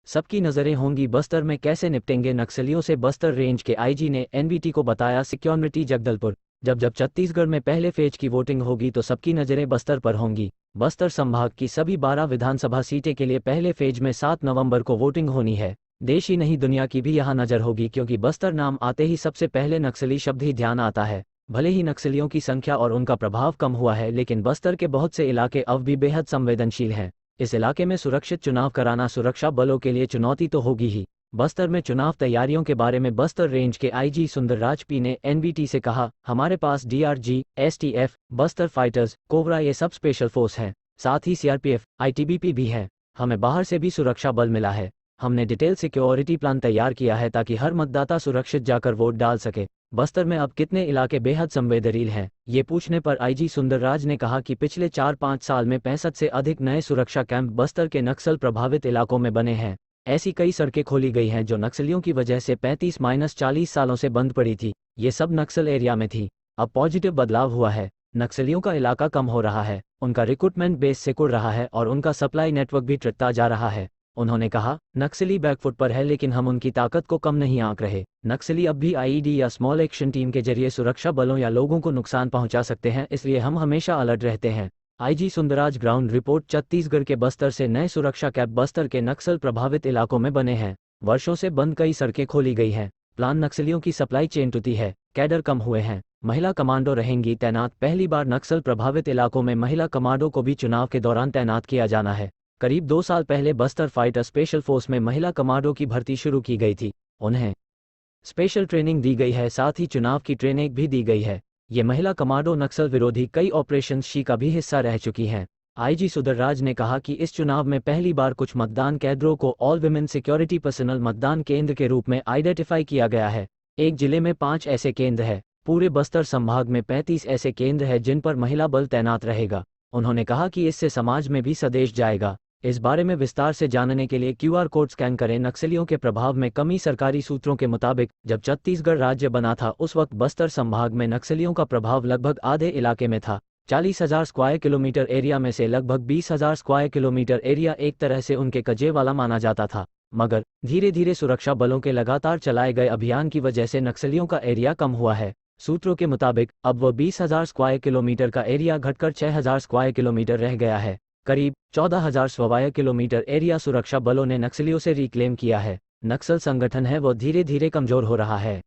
सबकी नजरें होंगी बस्तर में, कैसे निपटेंगे नक्सलियों से, बस्तर रेंज के आईजी ने एनबीटी को बताया। सिक्योरिटी जगदलपुर। जब छत्तीसगढ़ में पहले फेज की वोटिंग होगी तो सबकी नजरें बस्तर पर होंगी। बस्तर संभाग की सभी 12 विधानसभा सीटें के लिए पहले फेज में 7 नवंबर को वोटिंग होनी है। देश ही नहीं दुनिया की भी यहां नजर होगी, क्योंकि बस्तर नाम आते ही सबसे पहले नक्सली शब्द ही ध्यान आता है। भले ही नक्सलियों की संख्या और उनका प्रभाव कम हुआ है, लेकिन बस्तर के बहुत से इलाके अब भी बेहद संवेदनशील हैं। इस इलाके में सुरक्षित चुनाव कराना सुरक्षा बलों के लिए चुनौती तो होगी ही। बस्तर में चुनाव तैयारियों के बारे में बस्तर रेंज के आईजी सुंदरराज पी ने एनबीटी से कहा, हमारे पास DRG, STF, Bastar fighters, COBRA ये सब स्पेशल फोर्स हैं। साथ ही सीआरपीएफ, आईटीबीपी भी है। हमें बाहर से भी सुरक्षा बल मिला है। हमने डिटेल सिक्योरिटी प्लान तैयार किया है ताकि हर मतदाता सुरक्षित जाकर वोट डाल सके। बस्तर में अब कितने इलाके बेहद संवेदनशील हैं, ये पूछने पर आईजी सुंदरराज ने कहा कि पिछले 4-5 साल में 65 से अधिक नए सुरक्षा कैंप बस्तर के नक्सल प्रभावित इलाकों में बने हैं। ऐसी कई सड़कें खोली गई हैं जो नक्सलियों की वजह से 35-40 सालों से बंद पड़ी थी। ये सब नक्सल एरिया में थी। अब पॉजिटिव बदलाव हुआ है। नक्सलियों का इलाका कम हो रहा है, उनका रिक्रूटमेंट बेस सिकुड़ रहा है और उनका सप्लाई नेटवर्क भी टूटता जा रहा है। उन्होंने कहा, नक्सली बैकफुट पर है, लेकिन हम उनकी ताकत को कम नहीं आंक रहे। नक्सली अब भी आईईडी या स्मॉल एक्शन टीम के जरिए सुरक्षा बलों या लोगों को नुकसान पहुंचा सकते हैं, इसलिए हम हमेशा अलर्ट रहते हैं। IG Sundarraj. Ground report. Chhattisgarh के बस्तर से नए सुरक्षा कैंप बस्तर के नक्सल प्रभावित इलाकों में बने हैं। वर्षों से बंद कई सड़कें खोली गई हैं। प्लान नक्सलियों की सप्लाई चेन टूटी है, कैडर कम हुए हैं। महिला कमांडो रहेंगी तैनात। पहली बार नक्सल प्रभावित इलाकों में महिला कमांडो को भी चुनाव के दौरान तैनात किया जाना है। करीब 2 साल पहले बस्तर फाइटर स्पेशल फोर्स में महिला कमांडो की भर्ती शुरू की गई थी। उन्हें स्पेशल ट्रेनिंग दी गई है, साथ ही चुनाव की ट्रेनिंग भी दी गई है। ये महिला कमांडो नक्सल विरोधी कई ऑपरेशन शी का भी हिस्सा रह चुकी हैं। आईजी सुंदरराज ने कहा कि इस चुनाव में पहली बार कुछ मतदान केंद्रों को ऑल विमेन सिक्योरिटी पर्सनल मतदान केंद्र के रूप में आइडेंटिफाई किया गया है। एक जिले में 5 ऐसे केंद्र हैं। पूरे बस्तर संभाग में 35 ऐसे केंद्र हैं जिन पर महिला बल तैनात रहेगा। उन्होंने कहा कि इससे समाज में भी संदेश जाएगा। इस बारे में विस्तार से जानने के लिए क्यूआर कोड स्कैन करें। नक्सलियों के प्रभाव में कमी। सरकारी सूत्रों के मुताबिक जब छत्तीसगढ़ राज्य बना था उस वक्त बस्तर संभाग में नक्सलियों का प्रभाव लगभग आधे इलाके में था। 40,000 स्क्वायर किलोमीटर एरिया में से लगभग 20,000 स्क्वायर किलोमीटर एरिया एक तरह से उनके कब्जे वाला माना जाता था। मगर धीरे धीरे सुरक्षा बलों के लगातार चलाए गए अभियान की वजह से नक्सलियों का एरिया कम हुआ है। सूत्रों के मुताबिक अब वह 20,000 स्क्वायर किलोमीटर का एरिया घटकर 6,000 स्क्वायर किलोमीटर रह गया है। करीब 14,000 स्क्वायर किलोमीटर एरिया सुरक्षा बलों ने नक्सलियों से रिक्लेम किया है। नक्सल संगठन है वो धीरे धीरे कमजोर हो रहा है।